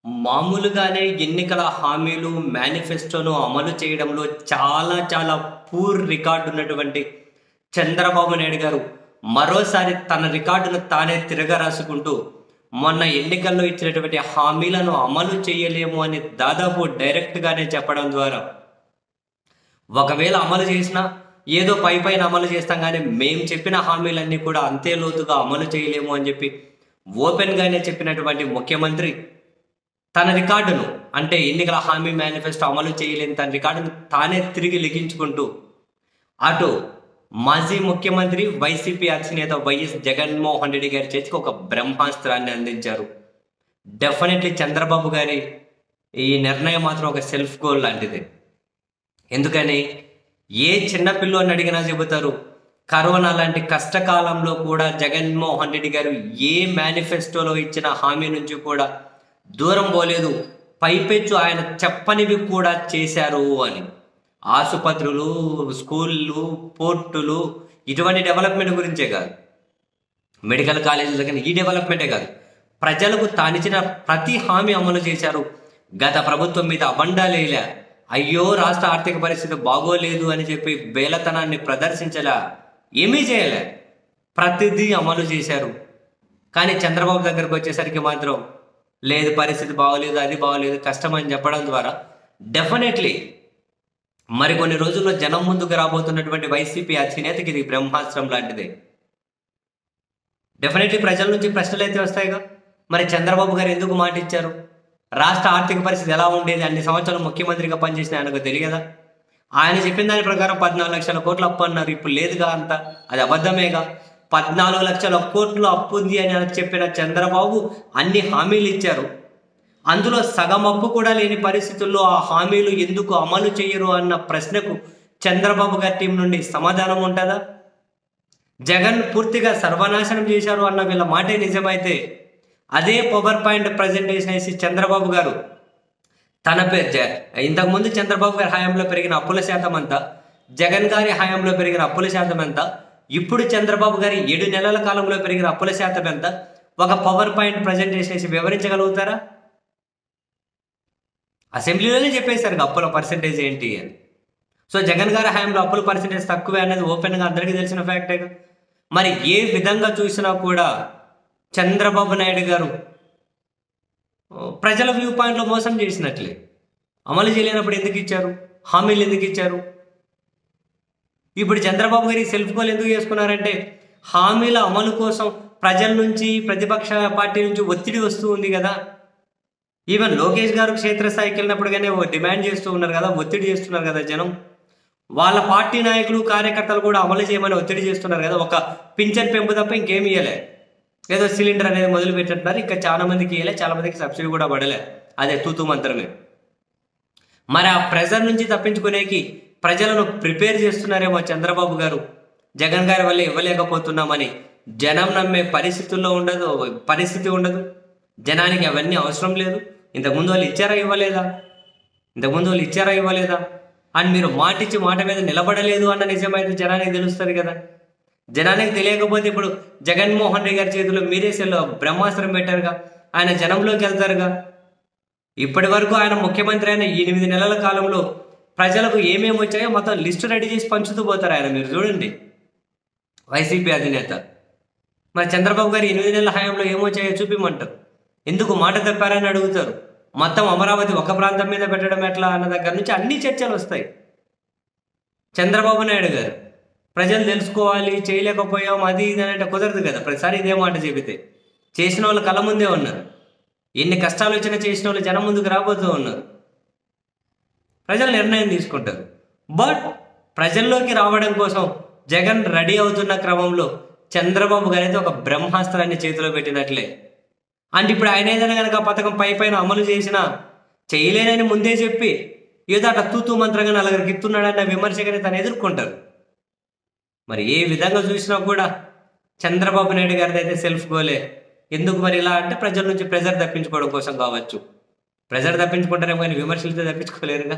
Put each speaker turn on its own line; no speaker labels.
మామూలుగానే ఎన్నికల హామీలు, మేనిఫెస్టోను అమలు చేయడంలో చాలా పూర్ రికార్డ్ ఉన్నటువంటి చంద్రబాబు నాయుడు గారు మరోసారి తన రికార్డును తానే తిరగరాసుకుంటూ మొన్న ఎన్నికల్లో ఇచ్చినటువంటి హామీలను అమలు చేయలేము అని దాదాపు డైరెక్ట్‌గానే చెప్పడం ద్వారా ఒకవేళ అమలు చేసినా ఏదో పైపైన అమలు చేస్తాం గానీ మేము చెప్పిన హామీలన్నీ కూడా అంతే లోతుగా అమలు చేయలేము అని చెప్పి ఓపెన్‌గానే చెప్పినటువంటి ముఖ్యమంత్రి తన రికార్డును అంటే ఎన్నికల హామీ మేనిఫెస్టో అమలు చేయలేని తన రికార్డును తానే తిరిగి లిఖించుకుంటూ అటు మాజీ ముఖ్యమంత్రి వైసీపీ అధినేత వైఎస్ జగన్మోహన్ రెడ్డి గారి చేతికి ఒక బ్రహ్మాస్త్రాన్ని అందించారు. డెఫినెట్లీ చంద్రబాబు గారి ఈ నిర్ణయం మాత్రం ఒక సెల్ఫ్ గోల్ లాంటిది. ఎందుకని ఏ చిన్న పిల్లోని అడిగినా చెబుతారు, కరోనా లాంటి కష్టకాలంలో కూడా జగన్మోహన్ రెడ్డి గారు ఏ మేనిఫెస్టోలో ఇచ్చిన హామీ నుంచి కూడా దూరం పోలేదు, పైపెచ్చు ఆయన చెప్పనివి కూడా చేశారు అని. ఆసుపత్రులు, స్కూళ్ళు, పోర్టులు ఇటువంటి డెవలప్మెంట్ గురించే కాదు, మెడికల్ కాలేజీల దగ్గర ఈ డెవలప్మెంటే కాదు, ప్రజలకు తానిచ్చిన ప్రతి హామీ అమలు చేశారు. గత ప్రభుత్వం మీద అబండాలేలా, అయ్యో రాష్ట్ర ఆర్థిక పరిస్థితి బాగోలేదు అని చెప్పి బేలతనాన్ని ప్రదర్శించలా, ఏమీ చేయలే, ప్రతిదీ అమలు చేశారు. కానీ చంద్రబాబు దగ్గరకు వచ్చేసరికి మాత్రం లేదు, పరిస్థితి బాగోలేదు, అది బాగోలేదు, కష్టం అని చెప్పడం ద్వారా డెఫినెట్లీ మరికొన్ని రోజుల్లో జనం ముందుకు రాబోతున్నటువంటి వైసీపీ అధినేతకి ఇది బ్రహ్మాస్త్రం లాంటిదే. డెఫినెట్లీ ప్రజల నుంచి ప్రశ్నలు అయితే వస్తాయిగా, మరి చంద్రబాబు గారు ఎందుకు మాట ఇచ్చారు? రాష్ట్ర ఆర్థిక పరిస్థితి ఎలా ఉండేది? అన్ని సంవత్సరాలు ముఖ్యమంత్రిగా పనిచేసిన ఆయనకు తెలియదా? ఆయన చెప్పిన దాని ప్రకారం 14 లక్షల కోట్ల అప్పు అన్నారు, ఇప్పుడు లేదుగా అంత, అది అబద్ధమేగా. 14 లక్షల కోట్లు అప్పు ఉంది అని చెప్పిన చంద్రబాబు అన్ని హామీలు ఇచ్చారు, అందులో సగం అప్పు కూడా లేని పరిస్థితుల్లో ఆ హామీలు ఎందుకు అమలు చేయరు అన్న ప్రశ్నకు చంద్రబాబు గారి టీం నుండి సమాధానం ఉంటుందా? జగన్ పూర్తిగా సర్వనాశనం చేశారు అన్న వీళ్ళ మాటే నిజమైతే అదే పవర్ పాయింట్ ప్రజెంటేషన్ వేసి చంద్రబాబు గారు తన ఇంతకుముందు చంద్రబాబు గారి హయాంలో పెరిగిన అప్పుల శాతం అంతా, జగన్ గారి హయాంలో పెరిగిన అప్పుల శాతం ఎంత, ఇప్పుడు చంద్రబాబు గారి 7 నెలల కాలంలో పెరిగిన అప్పుల శాతం ఎంత, ఒక పవర్ పాయింట్ ప్రజెంటేషన్ వేసి వివరించగలుగుతారా? అసెంబ్లీలోనే చెప్పేశారు అప్పుల పర్సెంటేజ్ ఏంటి అని. సో జగన్ గారి హయాంలో అప్పుల పర్సెంటేజ్ తక్కువే అనేది ఓపెన్గా అందరికీ తెలిసిన ఫ్యాక్టే. మరి ఏ విధంగా చూసినా కూడా చంద్రబాబు నాయుడు గారు ప్రజల వ్యూ పాయింట్లో మోసం చేసినట్లే. అమలు చేయలేనప్పుడు ఎందుకు ఇచ్చారు? హామీలు ఎందుకు ఇచ్చారు? ఇప్పుడు చంద్రబాబు గారి సెల్ఫ్ గోల్ ఎందుకు చేసుకున్నారంటే హామీల అమలు కోసం ప్రజల నుంచి, ప్రతిపక్ష పార్టీ నుంచి ఒత్తిడి వస్తూ ఉంది కదా. ఈవెన్ లోకేష్ గారు క్షేత్రస్థాయికి వెళ్ళినప్పుడు కానీ డిమాండ్ చేస్తూ ఉన్నారు కదా, ఒత్తిడి చేస్తున్నారు కదా జనం. వాళ్ళ పార్టీ నాయకులు, కార్యకర్తలు కూడా అమలు చేయమని ఒత్తిడి చేస్తున్నారు కదా. ఒక పింఛన్ పెంపు తప్ప ఇంకేమి ఇవ్వలే, ఏదో సిలిండర్ అనేది మొదలు పెట్టినట్టున్నారు, ఇంకా చాలా మందికి ఇవ్వలే, చాలా మందికి సబ్సిడీ కూడా పడలే, అదే తూతూ మంత్రమే. మరి ఆ ప్రెజర్ నుంచి తప్పించుకునేకి ప్రజలను ప్రిపేర్ చేస్తున్నారేమో చంద్రబాబు గారు. జగన్ గారి వల్ల ఇవ్వలేకపోతున్నామని జనం నమ్మే పరిస్థితి ఉండదు. జనానికి అవన్నీ అవసరం లేదు. ఇంతకుముందు వాళ్ళు ఇచ్చారా ఇవ్వలేదా అని మీరు మాటిచ్చి మాట మీద నిలబడలేదు అన్న నిజమైతే జనానికి తెలుస్తుంది కదా. జనానికి తెలియకపోతే ఇప్పుడు జగన్మోహన్ రెడ్డి గారి చేతిలో మీరే బ్రహ్మాస్త్రం పెట్టారుగా, ఆయన జనంలోకి వెళ్తారుగా. ఇప్పటి వరకు ఆయన ముఖ్యమంత్రి అయిన 8 నెలల కాలంలో ప్రజలకు ఏమేమి వచ్చాయో మొత్తం లిస్టు రెడీ చేసి పంచుతూ పోతారు ఆయన. మీరు చూడండి వైసీపీ అధినేత. మరి చంద్రబాబు గారు 8 నెలల హయాంలో ఏమొచ్చాయో చూపిమంటారు, ఎందుకు మాట తప్పారని అడుగుతారు. మొత్తం అమరావతి ఒక ప్రాంతం మీద పెట్టడం ఎట్లా అన్న దగ్గర నుంచి అన్ని చర్చలు వస్తాయి. చంద్రబాబు నాయుడు గారు ప్రజలు తెలుసుకోవాలి, చేయలేకపోయాం అది ఇది అంటే కుదరదు కదా. ప్రతిసారి ఇదే మాట చెబితే చేసిన వాళ్ళు కళ్ళ ముందే ఉన్నారు. ఎన్ని కష్టాలు వచ్చినా చేసిన వాళ్ళు జనం ముందుకు రాబోతూ ఉన్నారు. ప్రజలు నిర్ణయం తీసుకుంటారు. బట్ ప్రజల్లోకి రావడం కోసం జగన్ రెడీ అవుతున్న క్రమంలో చంద్రబాబు గారు అయితే ఒక బ్రహ్మాస్త్రాన్ని చేతిలో పెట్టినట్లే. అంటే ఇప్పుడు ఆయన ఏదైనా కనుక పథకం పైన అమలు చేసినా చేయలేనని ముందే చెప్పి ఏదో అట్లా తూతూ మంత్రంగా నలుగురికి ఇస్తున్నాడన్న విమర్శగానే తను ఎదుర్కొంటారు. మరి ఏ విధంగా చూసినా కూడా చంద్రబాబు నాయుడు గారిది అయితే సెల్ఫ్ గోలే. ఎందుకు మరి ఇలా అంటే ప్రజల నుంచి ప్రెజర్ తప్పించుకోవడం కోసం కావచ్చు. ప్రెజర్ తప్పించుకుంటారేమో కానీ విమర్శలతో తప్పించుకోలేరుగా.